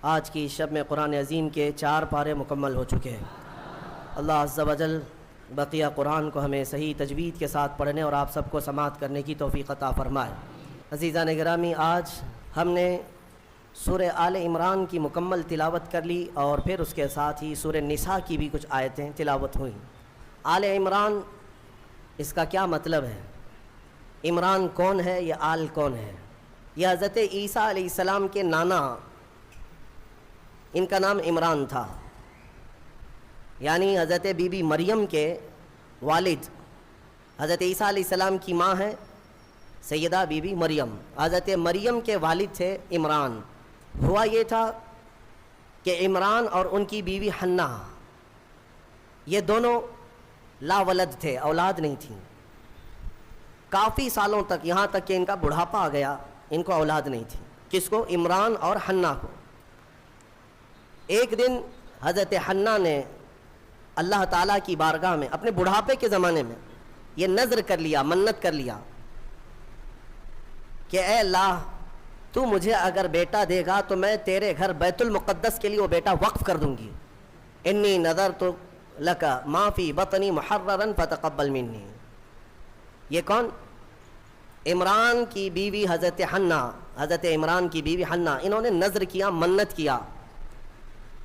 آج کی شب میں قرآن عظیم کے 4 پارے مکمل ہو چکے ہیں۔ اللہ عز و جل بقیہ قرآن کو ہمیں صحیح تجوید کے ساتھ پڑھنے اور آپ سب کو سماعت کرنے کی توفیق عطا فرمائے۔ عزیزان گرامی، آج ہم نے سورہ آل عمران کی مکمل تلاوت کر لی اور پھر اس کے ساتھ ہی سورہ نساء کی بھی کچھ آیتیں تلاوت ہوئیں۔ آل عمران، اس کا کیا مطلب ہے؟ عمران کون ہے؟ یہ آل کون ہے؟ یہ حضرت عیسیٰ علیہ السلام کے نانا، ان کا نام عمران تھا، یعنی حضرت بی بی مریم کے والد۔ حضرت عیسیٰ علیہ السلام کی ماں ہے سیدہ بی بی مریم، حضرت مریم کے والد تھے عمران۔ ہوا یہ تھا کہ عمران اور ان کی بیوی حنہ، یہ دونوں لا ولد تھے، اولاد نہیں تھیں کافی سالوں تک، یہاں تک کہ ان کا بڑھاپا آ گیا، ان کو اولاد نہیں تھی۔ کس کو؟ عمران اور حنہ کو۔ ایک دن حضرت حنہ نے اللہ تعالیٰ کی بارگاہ میں اپنے بڑھاپے کے زمانے میں یہ نذر کر لیا، منت کر لیا کہ اے اللہ، تو مجھے اگر بیٹا دے گا تو میں تیرے گھر بیت المقدس کے لیے وہ بیٹا وقف کر دوں گی۔ انی نذرت لک ما فی بطنی محررا فتقبل منی۔ یہ کون؟ عمران کی بیوی حضرت حنہ، حضرت عمران کی بیوی حنہ، انہوں نے نذر کیا، منت کیا۔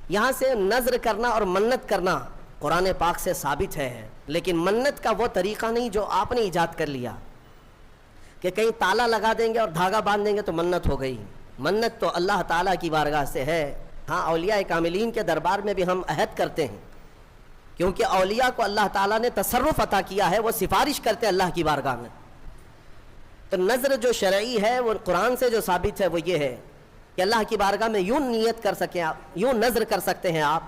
یہاں سے نذر کرنا اور منت کرنا قرآن پاک سے ثابت ہے، لیکن منت کا وہ طریقہ نہیں جو آپ نے ایجاد کر لیا کہ کہیں تالا لگا دیں گے اور دھاگا باندھ دیں گے تو منت ہو گئی۔ منت تو اللہ تعالیٰ کی بارگاہ سے ہے۔ ہاں، اولیاء کاملین کے دربار میں بھی ہم عہد کرتے ہیں، کیونکہ اولیاء کو اللہ تعالیٰ نے تصرف عطا کیا ہے، وہ سفارش کرتے ہیں اللہ کی بارگاہ میں۔ تو نذر جو شرعی ہے وہ قرآن سے جو ثابت ہے وہ یہ ہے کہ اللہ کی بارگاہ میں یوں نیت کر سکیں آپ، یوں نذر کر سکتے ہیں آپ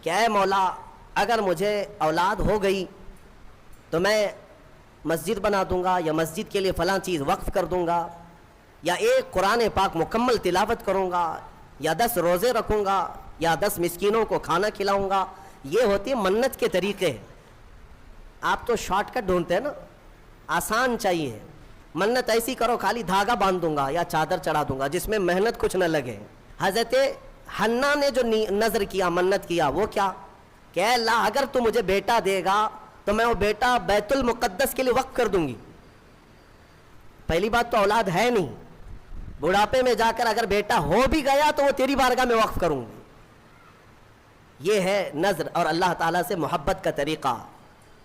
کہ اے مولا، اگر مجھے اولاد ہو گئی تو میں مسجد بنا دوں گا، یا مسجد کے لیے فلاں چیز وقف کر دوں گا، یا ایک قرآن پاک مکمل تلاوت کروں گا، یا 10 روزے رکھوں گا، یا 10 مسکینوں کو کھانا کھلاؤں گا۔ یہ ہوتی ہے منت کے طریقے۔ آپ تو شارٹ کٹ ڈھونڈتے ہیں نا، آسان چاہیے۔ منت ایسی کرو، خالی دھاگا باندھ دوں گا یا چادر چڑھا دوں گا جس میں محنت کچھ نہ لگے۔ حضرت حنہ نے جو نذر کیا، منت کیا، وہ کیا کہ اے اللہ، اگر تو مجھے بیٹا دے گا تو میں وہ بیٹا بیت المقدس کے لیے وقف کر دوں گی۔ پہلی بات تو اولاد ہے نہیں، بڑھاپے میں جا کر اگر بیٹا ہو بھی گیا تو وہ تیری بارگاہ میں وقف کروں گی۔ یہ ہے نذر اور اللہ تعالیٰ سے محبت کا طریقہ۔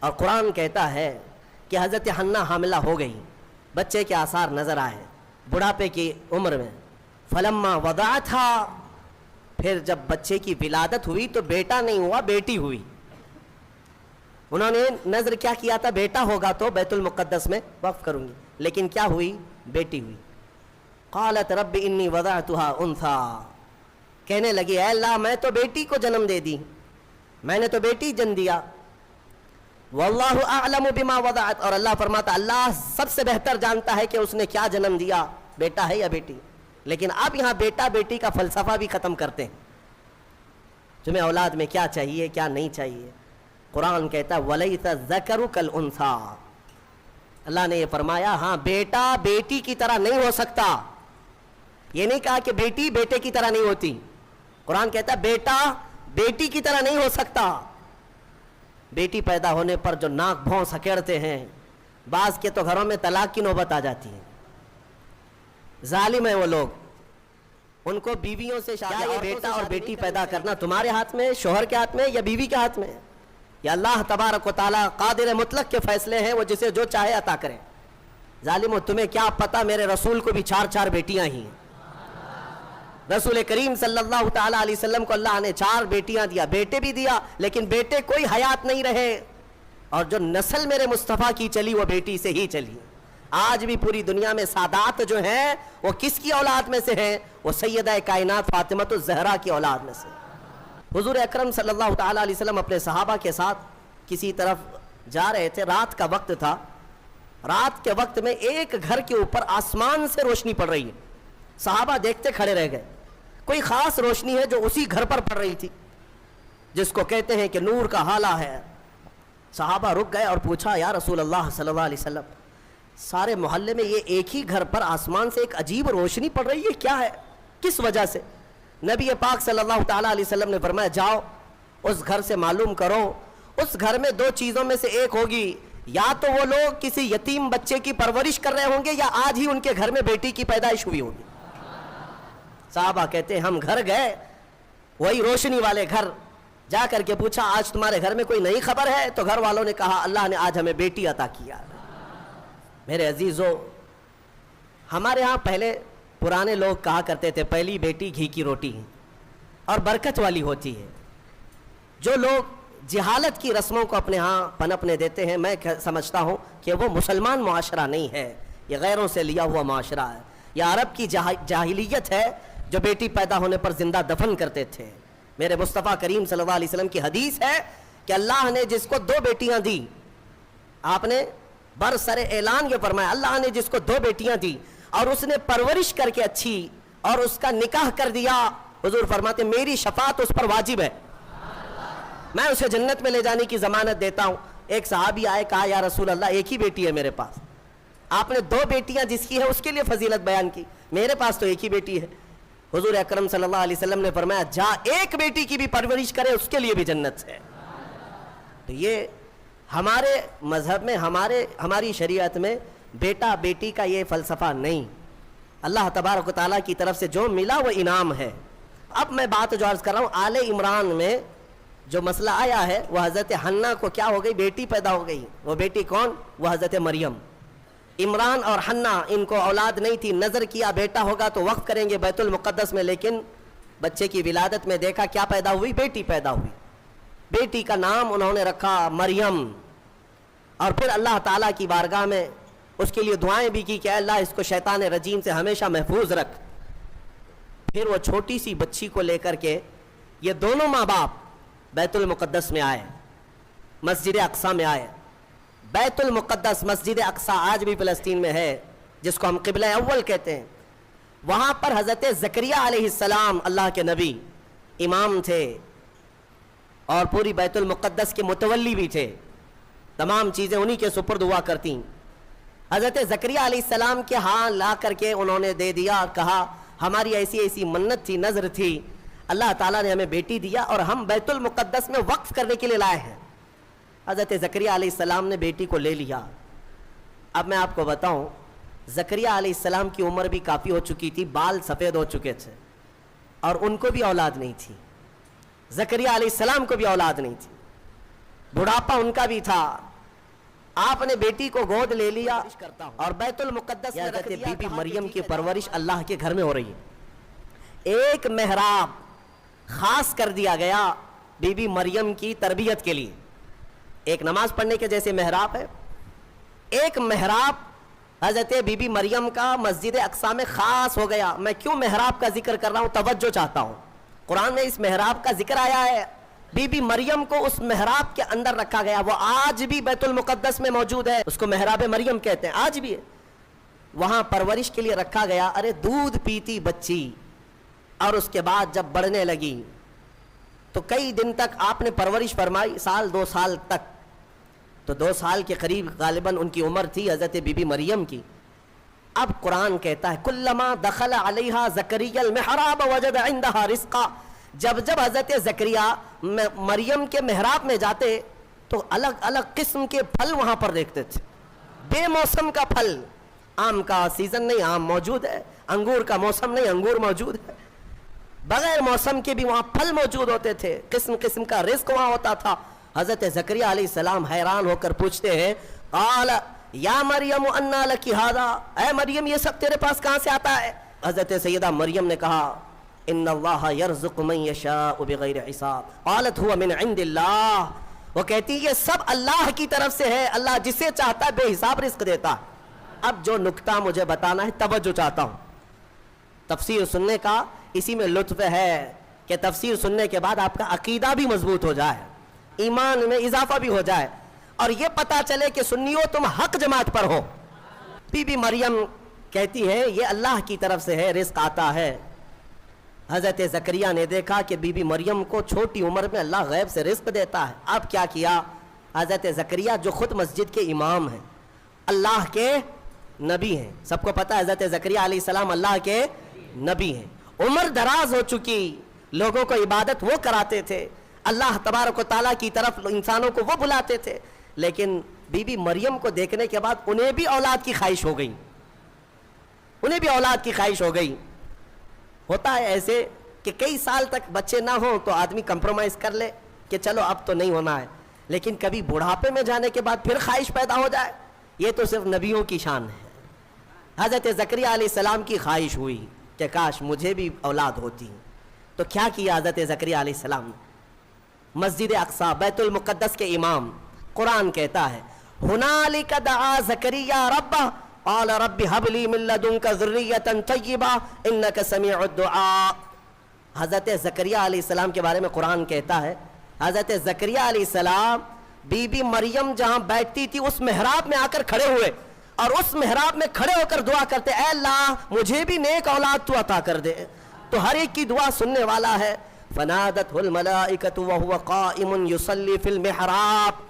اور قرآن کہتا ہے کہ حضرت حنہ حاملہ ہو گئی، بچے کے آثار نظر آئے بڑھاپے کی عمر میں۔ فلما وضعتھا، پھر جب بچے کی ولادت ہوئی تو بیٹا نہیں ہوا، بیٹی ہوئی۔ انہوں نے نذر کیا کیا تھا؟ بیٹا ہوگا تو بیت المقدس میں وقف کروں گی، لیکن کیا ہوئی؟ بیٹی ہوئی۔ قالت رب انی وضعتھا انثی، کہنے لگی اے اللہ، میں تو بیٹی کو جنم دے دی، میں نے تو بیٹی جن دیا۔ واللہ اعلم بما وضعت، اور اللہ فرماتا اللہ سب سے بہتر جانتا ہے کہ اس نے کیا جنم دیا، بیٹا ہے یا بیٹی۔ لیکن اب یہاں بیٹا بیٹی کا فلسفہ بھی ختم کرتے ہیں، تمہیں اولاد میں کیا چاہیے کیا نہیں چاہیے۔ قرآن کہتا ہے وَلَيْسَ الذَّكَرُ كَالْأُنثَىٰ، اللہ نے یہ فرمایا ہاں، بیٹا بیٹی کی طرح نہیں ہو سکتا۔ یہ نہیں کہا کہ بیٹی بیٹے کی طرح نہیں ہوتی، قرآن کہتا ہے بیٹا بیٹی کی طرح نہیں ہو سکتا۔ بیٹی پیدا ہونے پر جو ناک بھون سکیڑتے ہیں، بعض کے تو گھروں میں طلاق کی نوبت آ جاتی ہے۔ ظالم ہیں وہ لوگ، ان کو بیویوں سے شادی، یہ بیٹا اور بیٹی پیدا کرنا تمہارے ہاتھ میں، شوہر کے ہاتھ میں یا بیوی کے ہاتھ میں؟ یا اللہ تبارک و تعالیٰ قادر مطلق کے فیصلے ہیں، وہ جسے جو چاہے عطا کرے۔ ظالموں، تمہیں کیا پتا میرے رسول کو بھی 4 بیٹیاں ہی ہیں۔ رسول کریم صلی اللہ تعالیٰ علیہ وسلم کو اللہ نے 4 بیٹیاں دیا، بیٹے بھی دیا، لیکن بیٹے کوئی حیات نہیں رہے، اور جو نسل میرے مصطفیٰ کی چلی وہ بیٹی سے ہی چلی۔ آج بھی پوری دنیا میں سادات جو ہیں وہ کس کی اولاد میں سے ہیں؟ وہ سیدہ کائنات فاطمۃ الزہرا کی اولاد میں سے۔ حضور اکرم صلی اللہ تعالیٰ علیہ وسلم اپنے صحابہ کے ساتھ کسی طرف جا رہے تھے، رات کا وقت تھا۔ رات کے وقت میں ایک گھر کے اوپر آسمان سے روشنی پڑ رہی ہے، صحابہ دیکھتے کھڑے رہ گئے۔ کوئی خاص روشنی ہے جو اسی گھر پر پڑ رہی تھی، جس کو کہتے ہیں کہ نور کا حالہ ہے۔ صحابہ رک گئے اور پوچھا یا رسول اللہ صلی اللہ علیہ وسلم، سارے محلے میں یہ ایک ہی گھر پر آسمان سے ایک عجیب روشنی پڑ رہی ہے، کیا ہے، کس وجہ سے؟ نبی پاک صلی اللہ تعالیٰ علیہ وسلم نے فرمایا جاؤ اس گھر سے معلوم کرو اس گھر میں دو چیزوں میں سے ایک ہوگی، یا تو وہ لوگ کسی یتیم بچے کی پرورش کر رہے ہوں گے یا آج ہی ان کے گھر میں بیٹی کی پیدائش ہوئی ہوگی۔ صحابہ کہتے ہیں ہم گھر گئے، وہی روشنی والے گھر، جا کر کے پوچھا آج تمہارے گھر میں کوئی نئی خبر ہے؟ تو گھر والوں نے کہا اللہ نے آج ہمیں بیٹی عطا کیا۔ میرے عزیزو، ہمارے ہاں پہلے پرانے لوگ کہا کرتے تھے پہلی بیٹی گھی کی روٹی ہے اور برکت والی ہوتی ہے۔ جو لوگ جہالت کی رسموں کو اپنے ہاں پنپنے دیتے ہیں، میں سمجھتا ہوں کہ وہ مسلمان معاشرہ نہیں ہے، یہ غیروں سے لیا ہوا معاشرہ ہے، یہ عرب کی جاہلیت ہے جو بیٹی پیدا ہونے پر زندہ دفن کرتے تھے۔ میرے مصطفیٰ کریم صلی اللہ علیہ وسلم کی حدیث ہے کہ اللہ نے جس کو دو بیٹیاں دی، آپ نے برسر اعلان یہ فرمایا اللہ نے جس کو دو بیٹیاں دی اور اس نے پرورش کر کے اچھی اور اس کا نکاح کر دیا، حضور فرماتے میری شفاعت اس پر واجب ہے، میں اسے جنت میں لے جانے کی ضمانت دیتا ہوں۔ ایک صحابی آئے کہا یا رسول اللہ ایک ہی بیٹی ہے میرے پاس، آپ نے دو بیٹیاں جس کی ہے اس کے لیے فضیلت بیان کی، میرے پاس تو ایک ہی بیٹی ہے۔ حضور اکرم صلی اللہ علیہ وسلم نے فرمایا جا ایک بیٹی کی بھی پرورش کرے اس کے لیے بھی جنت ہے۔ تو یہ ہمارے مذہب میں ہماری شریعت میں بیٹا بیٹی کا یہ فلسفہ نہیں، اللہ تبارک و تعالیٰ کی طرف سے جو ملا وہ انعام ہے۔ اب میں بات جو عرض کر رہا ہوں آل عمران میں جو مسئلہ آیا ہے وہ حضرت حنہ کو کیا ہو گئی، بیٹی پیدا ہو گئی۔ وہ بیٹی کون؟ وہ حضرت مریم۔ عمران اور حنہ ان کو اولاد نہیں تھی، نظر کیا بیٹا ہوگا تو وقف کریں گے بیت المقدس میں، لیکن بچے کی ولادت میں دیکھا کیا پیدا ہوئی، بیٹی پیدا ہوئی۔ بیٹی کا نام انہوں نے رکھا مریم، اور پھر اللہ تعالیٰ کی بارگاہ میں اس کے لیے دعائیں بھی کی کہ اے اللہ اس کو شیطان رجیم سے ہمیشہ محفوظ رکھ۔ پھر وہ چھوٹی سی بچی کو لے کر کے یہ دونوں ماں باپ بیت المقدس میں آئے، مسجد اقصیٰ میں آئے۔ بیت المقدس مسجد اقصیٰ آج بھی فلسطین میں ہے، جس کو ہم قبلہ اول کہتے ہیں۔ وہاں پر حضرت زکریا علیہ السلام اللہ کے نبی امام تھے اور پوری بیت المقدس کے متولی بھی تھے، تمام چیزیں انہی کے سپرد ہوا کرتی۔ حضرت زکریا علیہ السلام کے ہاں لا کر کے انہوں نے دے دیا، کہا ہماری ایسی ایسی منت تھی، نظر تھی، اللہ تعالیٰ نے ہمیں بیٹی دیا اور ہم بیت المقدس میں وقف کرنے کے لیے لائے ہیں۔ حضرت زکریا علیہ السلام نے بیٹی کو لے لیا۔ اب میں آپ کو بتاؤں زکریا علیہ السلام کی عمر بھی کافی ہو چکی تھی، بال سفید ہو چکے تھے اور ان کو بھی اولاد نہیں تھی، زکریا علیہ السلام کو بھی اولاد نہیں تھی، بڑھاپا ان کا بھی تھا۔ آپ نے بیٹی کو گود لے لیا اور بیت المقدس میں رکھ دیا۔ بی بی مریم کی پرورش اللہ کے گھر میں ہو رہی ہے، ایک محراب خاص کر دیا گیا بی بی مریم کی تربیت کے لیے۔ ایک نماز پڑھنے کے جیسے محراب ہے، ایک محراب حضرت بی بی مریم کا مسجد اقصیٰ میں خاص ہو گیا۔ میں کیوں محراب کا ذکر کر رہا ہوں، توجہ چاہتا ہوں، قرآن میں اس محراب کا ذکر آیا ہے، بی بی مریم کو اس محراب کے اندر رکھا گیا، وہ آج بھی بیت المقدس میں موجود ہے، اس کو محراب مریم کہتے ہیں، آج بھی ہے، وہاں پرورش کے لیے رکھا گیا۔ ارے دودھ پیتی بچی، اور اس کے بعد جب بڑھنے لگی تو کئی دن تک آپ نے پرورش فرمائی، سال دو سال تک، تو 2 سال کے قریب غالباً ان کی عمر تھی حضرت بی بی مریم کی۔ اب قرآن کہتا ہے کلما دخل علیہا زکریا المحراب وجد عندہا رزقا، جب جب حضرت زکریا مریم کے محراب میں جاتے تو الگ الگ قسم کے پھل وہاں پر دیکھتے تھے، بے موسم کا پھل، آم کا سیزن نہیں آم موجود ہے، انگور کا موسم نہیں انگور موجود ہے، بغیر موسم کے بھی وہاں پھل موجود ہوتے تھے، قسم قسم کا رزق وہاں ہوتا تھا۔ حضرت زکریا علیہ السلام حیران ہو کر پوچھتے ہیں قال یا مریم انا لکی ھذا، اے مریم یہ سب تیرے پاس کہاں سے آتا ہے؟ حضرت سیدہ مریم نے کہا ان اللہ یرزق من یشاء بغیر حساب، قالت هو من عند اللہ، وہ کہتی یہ سب اللہ کی طرف سے ہے، اللہ جسے چاہتا ہے بے حساب رزق دیتا۔ اب جو نکتہ مجھے بتانا ہے، توجہ چاہتا ہوں، تفسیر سننے کا اسی میں لطف ہے کہ تفسیر سننے کے بعد آپ کا عقیدہ بھی مضبوط ہو جائے، ایمان میں اضافہ بھی ہو جائے، اور یہ پتا چلے کہ سنیو تم حق جماعت پر ہو۔ بی بی مریم کہتی ہے یہ اللہ کی طرف سے ہے، رزق آتا ہے۔ حضرت زکریا نے دیکھا کہ بی بی مریم کو چھوٹی عمر میں اللہ غیب سے رزق دیتا ہے۔ اب کیا کیا حضرت زکریا جو خود مسجد کے امام ہیں، اللہ کے نبی ہیں، سب کو پتہ ہے حضرت زکریا علیہ السلام اللہ کے نبی ہیں، عمر دراز ہو چکی، لوگوں کو عبادت وہ کراتے تھے، اللہ تبارک و تعالیٰ کی طرف انسانوں کو وہ بلاتے تھے، لیکن بی بی مریم کو دیکھنے کے بعد انہیں بھی اولاد کی خواہش ہو گئی، انہیں بھی اولاد کی خواہش ہو گئی۔ ہوتا ہے ایسے کہ کئی سال تک بچے نہ ہوں تو آدمی کمپرومائز کر لے کہ چلو اب تو نہیں ہونا ہے، لیکن کبھی بڑھاپے میں جانے کے بعد پھر خواہش پیدا ہو جائے، یہ تو صرف نبیوں کی شان ہے۔ حضرت زکریا علیہ السلام کی خواہش ہوئی کہ کاش مجھے بھی اولاد ہوتی، تو کیا کیا حضرت زکریا علیہ السلام نے؟ مسجد اقصی بیت المقدس کے امام، قرآن کہتا ہے ہنالک دعا زکریا ربہ قال رب هب لي من لدنك ذریۃ طیبہ انک سمیع الدعاء۔ حضرت زکریا علیہ السلام کے بارے میں قرآن کہتا ہے حضرت زکریا علیہ السلام بی بی مریم جہاں بیٹھتی تھی اس محراب میں آ کر کھڑے ہوئے اور اس محراب میں کھڑے ہو کر دعا کرتے، اے اللہ مجھے بھی نیک اولاد تو عطا کر دے، تو ہر ایک کی دعا سننے والا ہے۔ فنادته الملائکۃ وهو قائم یصلی فی المحراب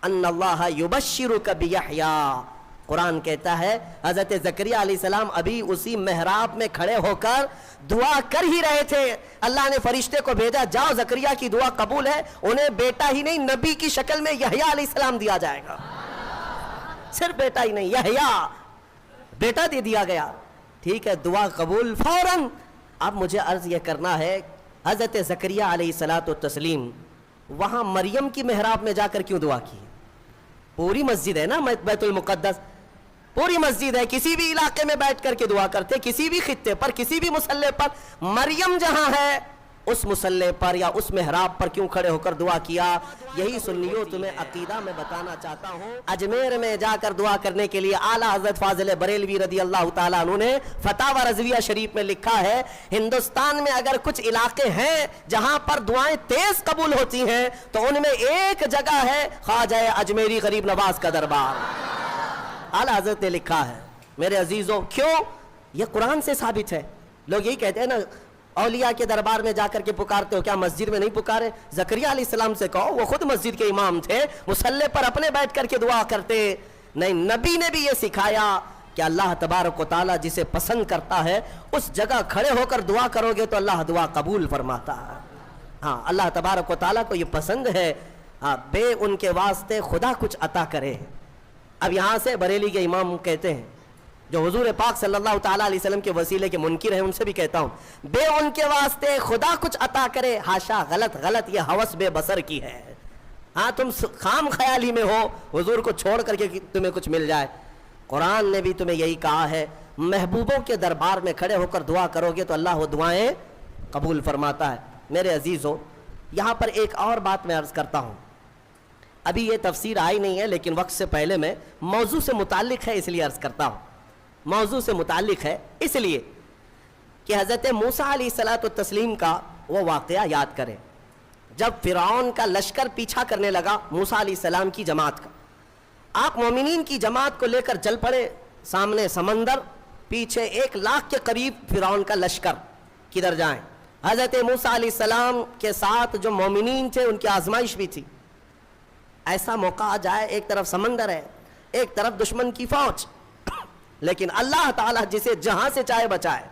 ان اللہ یبشرک بیحییٰ۔ قرآن کہتا ہے حضرت زکریا علیہ السلام ابھی اسی محراب میں کھڑے ہو کر دعا کر ہی رہے تھے، اللہ نے فرشتے کو بھیجا، جاؤ زکریا کی دعا قبول ہے، انہیں بیٹا ہی نہیں نبی کی شکل میں یحییٰ علیہ السلام دیا جائے گا، صرف بیٹا ہی نہیں یحییٰ بیٹا دے دیا گیا۔ ٹھیک ہے، دعا قبول فوراً۔ اب مجھے عرض یہ کرنا ہے حضرت زکریا علیہ الصلاۃ والتسلیم وہاں مریم کی محراب میں جا کر کیوں دعا کی؟ پوری مسجد ہے نا بیت المقدس، پوری مسجد ہے، کسی بھی علاقے میں بیٹھ کر کے دعا کرتے، کسی بھی خطے پر کسی بھی مصلی پر، مریم جہاں ہے اس مصلی پر یا اس محراب پر کیوں کھڑے ہو کر دعا کیا؟ یہی سنیو تمہیں عقیدہ میں بتانا چاہتا ہوں۔ اجمیر میں جا کر دعا کرنے کے لیے اعلیٰ حضرت فاضل بریلوی رضی اللہ تعالیٰ عنہ نے فتاوی رضویہ شریف میں لکھا ہے ہندوستان میں اگر کچھ علاقے ہیں جہاں پر دعائیں تیز قبول ہوتی ہیں تو ان میں ایک جگہ ہے خواجہ اجمیری غریب نواز کا دربار، اعلیٰ حضرت نے لکھا ہے۔ میرے عزیزوں کیوں؟ یہ قرآن سے ثابت ہے۔ لوگ یہی کہتے ہیں نا اولیاء کے دربار میں جا کر کے پکارتے ہو، کیا مسجد میں نہیں پکارے؟ زکریا علیہ السلام سے کہو، وہ خود مسجد کے امام تھے، مصلی پر اپنے بیٹھ کر کے دعا کرتے۔ نہیں، نبی نے بھی یہ سکھایا کہ اللہ تبارک و تعالیٰ جسے پسند کرتا ہے اس جگہ کھڑے ہو کر دعا کرو گے تو اللہ دعا قبول فرماتا ہے۔ ہاں، اللہ تبارک و تعالیٰ کو یہ پسند ہے بے ان کے واسطے خدا کچھ عطا کرے۔ اب یہاں سے بریلی کے امام کہتے ہیں جو حضور پاک صلی اللہ تعالیٰ علیہ وسلم کے وسیلے کے منکر ہیں، ان سے بھی کہتا ہوں بے ان کے واسطے خدا کچھ عطا کرے، ہاشا، غلط، یہ ہوس بے بصر کی ہے۔ ہاں، تم خام خیالی میں ہو حضور کو چھوڑ کر کے تمہیں کچھ مل جائے۔ قرآن نے بھی تمہیں یہی کہا ہے، محبوبوں کے دربار میں کھڑے ہو کر دعا کرو گے تو اللہ وہ دعائیں قبول فرماتا ہے۔ میرے عزیزو، یہاں پر ایک اور بات میں عرض کرتا ہوں، ابھی یہ تفسیر آئی نہیں ہے لیکن وقت سے پہلے میں موضوع سے متعلق ہے اس لیے عرض کرتا ہوں۔ موضوع سے متعلق ہے اس لیے کہ حضرت موسیٰ علیہ الصلاۃ والتسلیم کا وہ واقعہ یاد کریں جب فرعون کا لشکر پیچھا کرنے لگا موسیٰ علیہ السلام کی جماعت کا۔ آپ مومنین کی جماعت کو لے کر چل پڑے، سامنے سمندر، پیچھے 1,00,000 کے قریب فرعون کا لشکر، کدھر جائیں؟ حضرت موسیٰ علیہ السلام کے ساتھ جو مومنین تھے ان کی آزمائش بھی تھی، ایسا موقع آ جائے ایک طرف سمندر ہے ایک طرف دشمن کی فوج، لیکن اللہ تعالیٰ جسے جہاں سے چاہے بچائے۔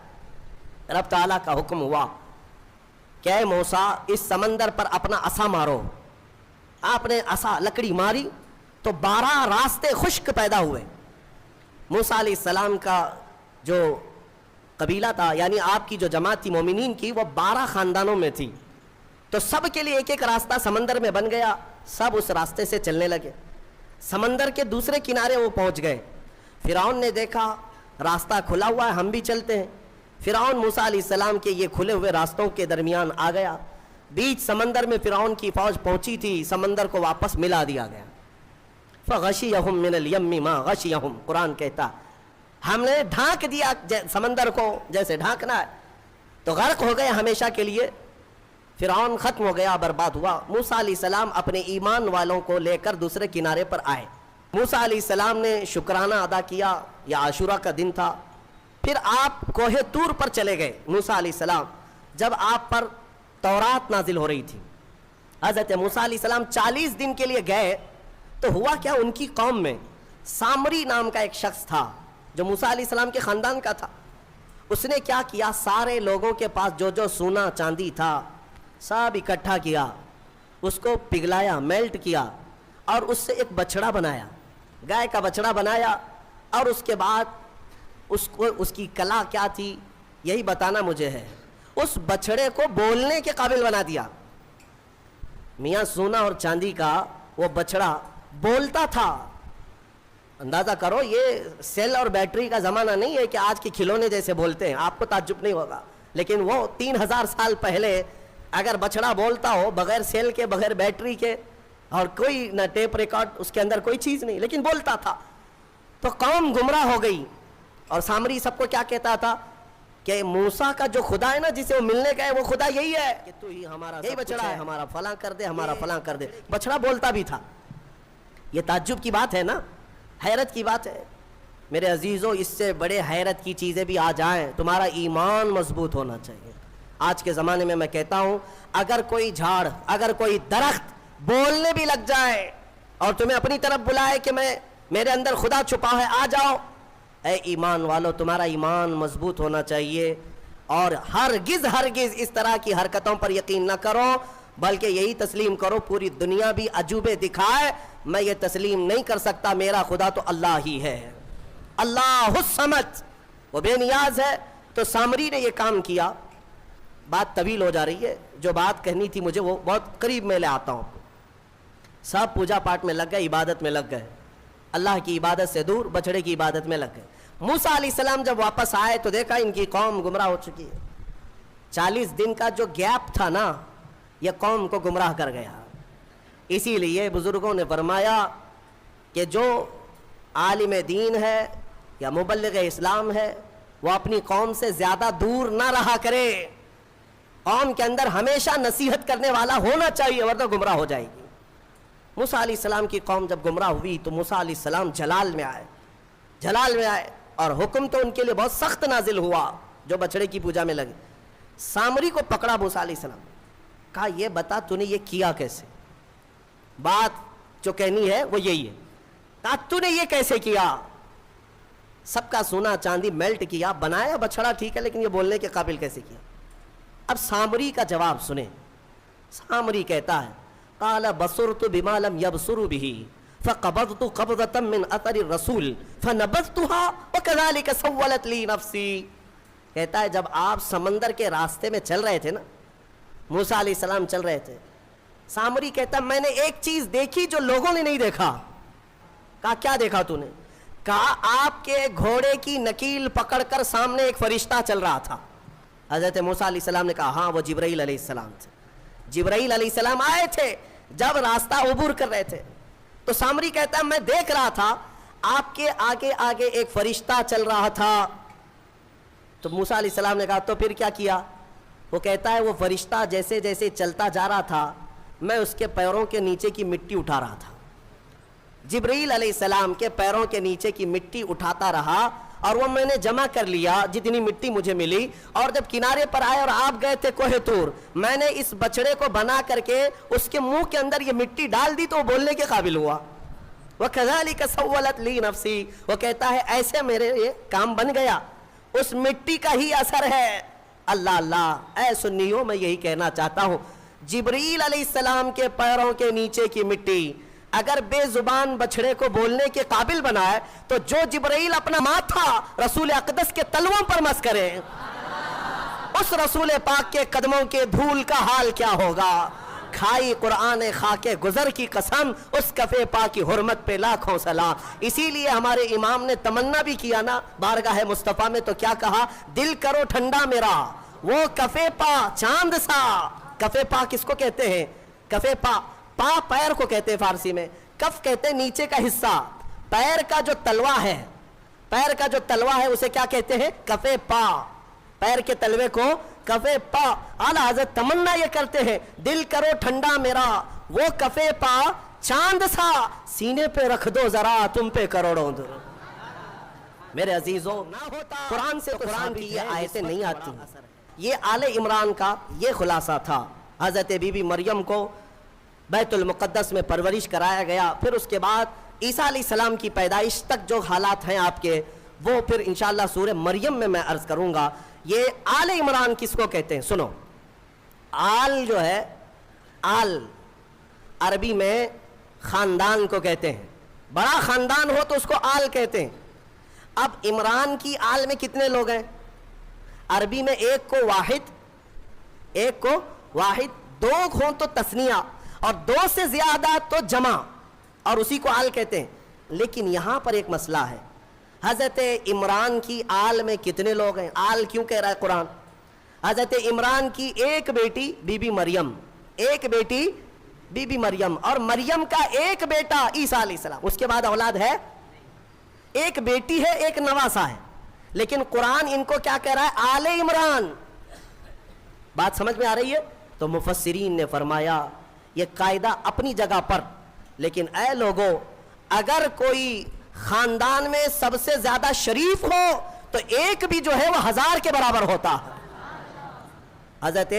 رب تعالیٰ کا حکم ہوا کہ اے موسیٰ اس سمندر پر اپنا عصا مارو۔ آپ نے عصا لکڑی ماری تو 12 راستے خشک پیدا ہوئے۔ موسیٰ علیہ السلام کا جو قبیلہ تھا، یعنی آپ کی جو جماعت تھی مومنین کی، وہ 12 خاندانوں میں تھی، تو سب کے لیے ایک راستہ سمندر میں بن گیا، سب اس راستے سے چلنے لگے۔ سمندر کے دوسرے کنارے وہ پہنچ گئے، فرعون نے دیکھا راستہ کھلا ہوا ہے، ہم بھی چلتے ہیں۔ فرعون موسیٰ علیہ السلام کے یہ کھلے ہوئے راستوں کے درمیان آ گیا، بیچ سمندر میں فرعون کی فوج پہنچی تھی، سمندر کو واپس ملا دیا گیا۔ فغشیہم من الیم ما غشیہم، قرآن کہتا ہم نے ڈھانک دیا سمندر کو جیسے ڈھانکنا ہے، تو غرق ہو گئے ہمیشہ کے لیے۔ فرعون ختم ہو گیا، برباد ہوا۔ موسیٰ علیہ السلام اپنے ایمان والوں کو لے کر دوسرے کنارے پر آئے۔ موسیٰ علیہ السلام نے شکرانہ ادا کیا، یا عاشورہ کا دن تھا۔ پھر آپ کوہ طور پر چلے گئے موسیٰ علیہ السلام، جب آپ پر تورات نازل ہو رہی تھی۔ حضرت موسیٰ علیہ السلام 40 دن کے لیے گئے تو ہوا کیا، ان کی قوم میں سامری نام کا ایک شخص تھا جو موسیٰ علیہ السلام کے خاندان کا تھا۔ اس نے کیا کیا, سارے لوگوں کے پاس جو جو سونا چاندی تھا سب اکٹھا کیا, اس کو پگھلایا, میلٹ کیا, اور اس سے ایک بچڑا بنایا, گائے کا بچڑا بنایا, اور اس کے بعد اس کی کلا کیا تھی یہی بتانا مجھے ہے, اس بچڑے کو بولنے کے قابل بنا دیا. میاں سونا اور چاندی کا وہ بچڑا بولتا تھا. اندازہ کرو, یہ سیل اور بیٹری کا زمانہ نہیں ہے کہ آج کے کھلونے جیسے بولتے ہیں, آپ کو تعجب نہیں ہوگا, لیکن وہ 3000 سال پہلے اگر بچڑا بولتا ہو بغیر سیل کے, بغیر بیٹری کے, اور کوئی نہ ٹیپ ریکارڈ, اس کے اندر کوئی چیز نہیں, لیکن بولتا تھا, تو قوم گمراہ ہو گئی. اور سامری سب کو کیا کہتا تھا کہ موسیٰ کا جو خدا ہے نا جسے وہ ملنے گئے وہ خدا یہی ہے, کہ تو ہی ہمارا یہی بچڑا ہے, ہمارا فلاں کر دے, ہمارا فلاں کر دے. بچڑا بولتا بھی تھا. یہ تعجب کی بات ہے نا, حیرت کی بات ہے. میرے عزیزوں, اس سے بڑے حیرت کی چیزیں بھی آ جائیں, تمہارا ایمان مضبوط ہونا چاہیے. آج کے زمانے میں کہتا ہوں, اگر کوئی جھاڑ, اگر کوئی درخت بولنے بھی لگ جائے اور تمہیں اپنی طرف بلائے کہ میرے اندر خدا چھپا ہے, آ جاؤ, اے ایمان والو, تمہارا ایمان مضبوط ہونا چاہیے. اور ہرگز ہرگز اس طرح کی حرکتوں پر یقین نہ کرو, بلکہ یہی تسلیم کرو, پوری دنیا بھی عجوبے دکھائے, میں یہ تسلیم نہیں کر سکتا, میرا خدا تو اللہ ہی ہے, اللہ الصمد, وہ بے نیاز ہے. تو سامری نے یہ کام کیا. بات طویل ہو جا رہی ہے, جو بات کہنی تھی مجھے وہ بہت قریب میں لے آتا ہوں. سب پوجا پاٹ میں لگ گئے, عبادت میں لگ گئے, اللہ کی عبادت سے دور بچڑے کی عبادت میں لگ گئے. موسیٰ علیہ السلام جب واپس آئے تو دیکھا ان کی قوم گمراہ ہو چکی ہے. 40 دن کا جو گیپ تھا نا, یہ قوم کو گمراہ کر گیا. اسی لیے بزرگوں نے فرمایا کہ جو عالم دین ہے یا مبلغ اسلام ہے وہ اپنی قوم سے زیادہ دور نہ رہا کرے, قوم کے اندر ہمیشہ نصیحت کرنے والا ہونا چاہیے, ورنہ گمراہ ہو جائے گی. موسیٰ علیہ السلام کی قوم جب گمراہ ہوئی تو موسیٰ علیہ السلام جلال میں آئے, اور حکم تو ان کے لیے بہت سخت نازل ہوا جو بچڑے کی پوجا میں لگے. سامری کو پکڑا موسیٰ علیہ السلام, کہا یہ بتا تو نے یہ کیا کیسے, بات جو کہنی ہے وہ یہی ہے. کہا تو نے یہ کیسے کیا, سب کا سونا چاندی میلٹ کیا, بنایا بچڑا ٹھیک ہے, لیکن یہ بولنے کے قابل کیسے کیا. اب سامری کا جواب سنیں. سامری کہتا ہے, قال بصرت بما لم يبصروا به فقبضت قبضة من اثر الرسول فنبذتها وكذلك سولت لي نفسي. کہتا ہے جب آپ سمندر کے راستے میں چل رہے تھے نا, موسیٰ علیہ السلام چل رہے تھے, سامری کہتا میں نے ایک چیز دیکھی جو لوگوں نے نہیں دیکھا. کہا کیا دیکھا تو نے؟ کہا آپ کے گھوڑے کی نکیل پکڑ کر سامنے ایک فرشتہ چل رہا تھا. حضرت موسیٰ علیہ السلام نے کہا ہاں وہ جبرائیل علیہ السلام تھے. جبرائیل علیہ السلام آئے تھے جب راستہ عبور کر رہے تھے. تو سامری کہتا ہے میں دیکھ رہا تھا آپ کے آگے آگے ایک فرشتہ چل رہا تھا. تو موسیٰ علیہ السلام نے کہا تو پھر کیا کیا؟ وہ کہتا ہے وہ فرشتہ جیسے جیسے چلتا جا رہا تھا میں اس کے پیروں کے نیچے کی مٹی اٹھا رہا تھا. جبرائیل علیہ السلام کے پیروں کے نیچے کی مٹی اٹھاتا رہا اور وہ میں نے جمع کر لیا جتنی مٹی مجھے ملی. اور جب کنارے پر آئے اور آپ گئے تھے کوہ طور, میں نے اس بچڑے کو بنا کر کے اس کے منہ کے اندر یہ مٹی ڈال دی تو وہ بولنے کے قابل ہوا. وَكَذَلِكَ سَوَّلَتْ لِي نَفْسِي, وہ کہتا ہے ایسے میرے یہ کام بن گیا, اس مٹی کا ہی اثر ہے. اللہ اللہ, اے سنیوں میں یہی کہنا چاہتا ہوں, جبرائیل علیہ السلام کے پیروں کے نیچے کی مٹی اگر بے زبان بچڑے کو بولنے کے قابل بنائے تو جو جبرائیل اپنا ماتھا رسول اقدس کے تلووں پر مس کرے, اس رسول پاک کے قدموں کے دھول کا حال کیا ہوگا. کھائی قرآن خاک گزر کی قسم, اس کفے پاک کی حرمت پہ لاکھوں سلام. اسی لیے ہمارے امام نے تمنا بھی کیا نا بارگاہ مصطفیٰ میں, تو کیا کہا, دل کرو ٹھنڈا میرا وہ کفے پا چاند سا. کفے پا کس کو کہتے ہیں؟ کفے پا, پا پیر کو کہتے ہیں فارسی میں, کف کہتے ہیں نیچے کا حصہ, پیر کا جو تلوا ہے, پیر کا جو تلوا ہے اسے کیا کہتے ہیں؟ کفے پا. پیر کے تلوے کو کفے پا. اعلیٰ حضرت تمنا یہ کرتے ہیں, دل کرو ٹھنڈا میرا وہ کفے پا چاند سا, سینے پہ رکھ دو ذرا تم پہ کروڑوں در. میرے عزیزوں, قرآن سے تو قرآن کی یہ آیتیں نہیں آتی. یہ آل عمران کا یہ خلاصہ تھا. حضرت بی بی مریم کو بیت المقدس میں پرورش کرایا گیا, پھر اس کے بعد عیسیٰ علیہ السلام کی پیدائش تک جو حالات ہیں آپ کے, وہ پھر انشاءاللہ سورہ مریم میں عرض کروں گا. یہ آل عمران کس کو کہتے ہیں؟ سنو، آل جو ہے، آل عربی میں خاندان کو کہتے ہیں. بڑا خاندان ہو تو اس کو آل کہتے ہیں. اب عمران کی آل میں کتنے لوگ ہیں؟ عربی میں ایک کو واحد، ایک کو واحد، دو ہوں تو تثنیہ، اور دو سے زیادہ تو جمع، اور اسی کو آل کہتے ہیں. لیکن یہاں پر ایک مسئلہ ہے، حضرت عمران کی آل میں کتنے لوگ ہیں؟ آل کیوں کہہ رہا ہے قرآن؟ حضرت عمران کی ایک بیٹی بی بی مریم، ایک بیٹی بی بی مریم، اور مریم کا ایک بیٹا عیسیٰ علیہ السلام. اس کے بعد اولاد ہے، ایک بیٹی ہے، ایک نواسا ہے. لیکن قرآن ان کو کیا کہہ رہا ہے؟ آل عمران. بات سمجھ میں آ رہی ہے؟ تو مفسرین نے فرمایا یہ قاعدہ اپنی جگہ پر، لیکن اے لوگوں، اگر کوئی خاندان میں سب سے زیادہ شریف ہو تو ایک بھی جو ہے وہ 1000 کے برابر ہوتا ہے. حضرت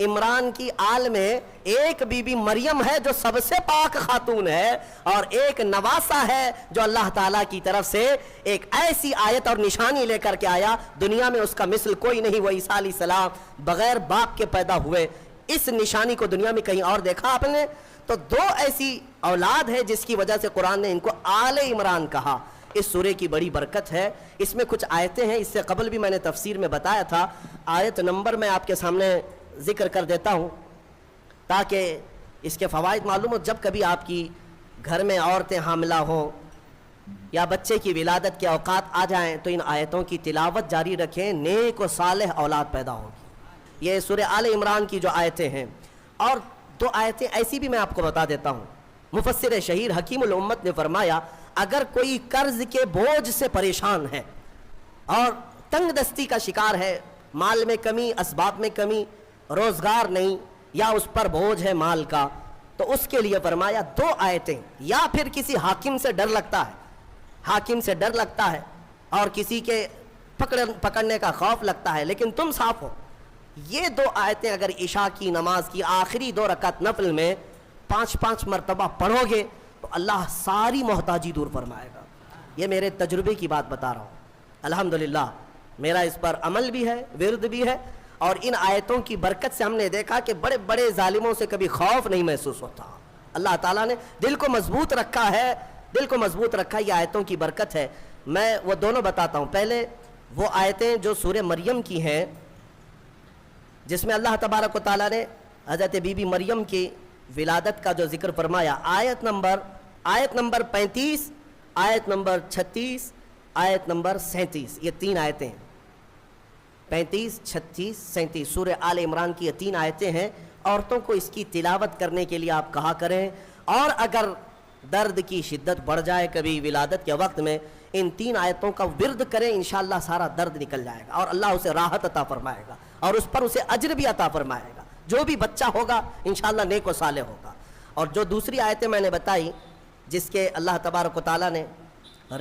عمران کی آل میں ایک بی بی مریم ہے جو سب سے پاک خاتون ہے، اور ایک نواسا ہے جو اللہ تعالیٰ کی طرف سے ایک ایسی آیت اور نشانی لے کر کے آیا، دنیا میں اس کا مثل کوئی نہیں. وہ عیسیٰ علیہ السلام بغیر باپ کے پیدا ہوئے. اس نشانی کو دنیا میں کہیں اور دیکھا آپ نے؟ تو دو ایسی اولاد ہے جس کی وجہ سے قرآن نے ان کو آل عمران کہا. اس سورے کی بڑی برکت ہے. اس میں کچھ آیتیں ہیں، اس سے قبل بھی میں نے تفسیر میں بتایا تھا. آیت نمبر میں آپ کے سامنے ذکر کر دیتا ہوں تاکہ اس کے فوائد معلوم ہو. جب کبھی آپ کی گھر میں عورتیں حاملہ ہوں یا بچے کی ولادت کے اوقات آ جائیں تو ان آیتوں کی تلاوت جاری رکھیں، نیک و صالح اولاد پیدا ہوگی. یہ سورہ آل عمران کی جو آیتیں ہیں. اور دو آیتیں ایسی بھی میں آپ کو بتا دیتا ہوں. مفسر شہیر حکیم الامت نے فرمایا اگر کوئی قرض کے بوجھ سے پریشان ہے اور تنگ دستی کا شکار ہے، مال میں کمی، اسباب میں کمی، روزگار نہیں، یا اس پر بوجھ ہے مال کا، تو اس کے لیے فرمایا دو آیتیں. یا پھر کسی حاکم سے ڈر لگتا ہے، حاکم سے ڈر لگتا ہے اور کسی کے پکڑنے کا خوف لگتا ہے، لیکن تم صاف ہو. یہ دو آیتیں اگر عشاء کی نماز کی آخری 2 رکعت نفل میں 5 مرتبہ پڑھو گے تو اللہ ساری محتاجی دور فرمائے گا. یہ میرے تجربے کی بات بتا رہا ہوں. الحمدللہ میرا اس پر عمل بھی ہے، ورد بھی ہے، اور ان آیتوں کی برکت سے ہم نے دیکھا کہ بڑے بڑے ظالموں سے کبھی خوف نہیں محسوس ہوتا. اللہ تعالیٰ نے دل کو مضبوط رکھا ہے، دل کو مضبوط رکھا. یہ آیتوں کی برکت ہے. میں وہ دونوں بتاتا ہوں. پہلے وہ آیتیں جو سورہ مریم کی ہیں جس میں اللہ تبارک و تعالیٰ نے حضرت بی بی مریم کی ولادت کا جو ذکر فرمایا. آیت نمبر 35، آیت نمبر 36، آیت نمبر 37. یہ 3 آیتیں ہیں. 35، 36، 37 سورہ آل عمران کی یہ 3 آیتیں ہیں. عورتوں کو اس کی تلاوت کرنے کے لیے آپ کہا کریں، اور اگر درد کی شدت بڑھ جائے کبھی ولادت کے وقت میں، ان 3 آیتوں کا ورد کریں، انشاءاللہ سارا درد نکل جائے گا اور اللہ اسے راحت عطا فرمائے گا اور اس پر اسے اجر بھی عطا فرمائے گا. جو بھی بچہ ہوگا انشاءاللہ نیک و صالح ہوگا. اور جو دوسری آیتیں میں نے بتائی جس کے اللہ تبارک و تعالیٰ نے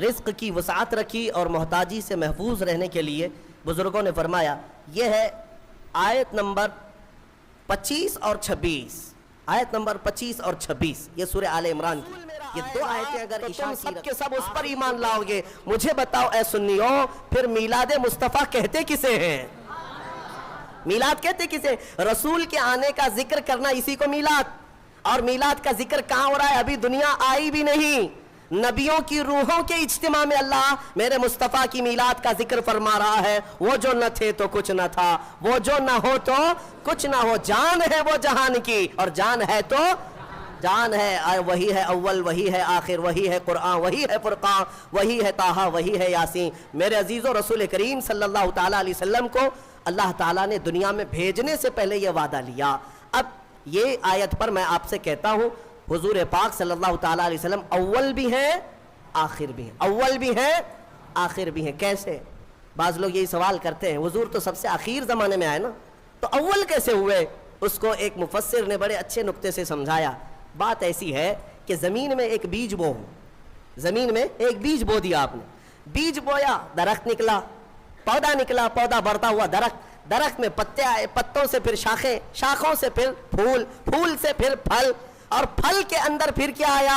رزق کی وسعت رکھی اور محتاجی سے محفوظ رہنے کے لیے بزرگوں نے فرمایا، یہ ہے آیت نمبر 25 اور 26. آیت نمبر 25 اور 26 یہ سورہ آل عمران کی. یہ 2 آیتیں اگر عشاء کی سب کے سب اس پر ایمان لاؤ گے. مجھے بتاؤ اے سنیوں، پھر میلاد مصطفیٰ کہتے کسے ہیں؟ میلاد کہتے کسے؟ رسول کے آنے کا ذکر کرنا، اسی کو میلاد. اور میلاد کا ذکر کہاں ہو رہا ہے؟ ابھی دنیا آئی بھی نہیں. نبیوں کی روحوں کے اجتماع میں اللہ میرے مصطفیٰ کی میلاد کا ذکر فرما رہا ہے. وہ جو نہ تھے تو کچھ نہ تھا، وہ جو نہ ہو تو کچھ نہ ہو. جان ہے وہ جہان کی، اور جان ہے تو جان ہے. وہی ہے اول، وہی ہے آخر، وہی ہے قرآن، وہی ہے فرقان، وہی ہے طٰہٰ، وہی ہے یاسین. میرے عزیزو، رسول کریم صلی اللہ تعالیٰ علیہ وسلم کو اللہ تعالیٰ نے دنیا میں بھیجنے سے پہلے یہ وعدہ لیا. اب یہ آیت پر میں آپ سے کہتا ہوں، حضور پاک صلی اللہ تعالیٰ علیہ وسلم اول بھی ہیں آخر بھی ہیں. اول بھی ہیں آخر بھی ہیں. کیسے؟ بعض لوگ یہی سوال کرتے ہیں، حضور تو سب سے آخر زمانے میں آئے نا، تو اول کیسے ہوئے؟ اس کو ایک مفسر نے بڑے اچھے نقطے سے سمجھایا. بات ایسی ہے کہ زمین میں ایک بیج بو، زمین میں ایک بیج بو دیا آپ نے. بیج بویا، درخت نکلا، پودا نکلا، پودا بڑھتا ہوا درخت، درخت میں پتے آئے، پتوں سے پھر شاخیں، شاخوں سے پھر پھول، پھول سے پھر پھل، اور پھل کے اندر پھر کیا آیا؟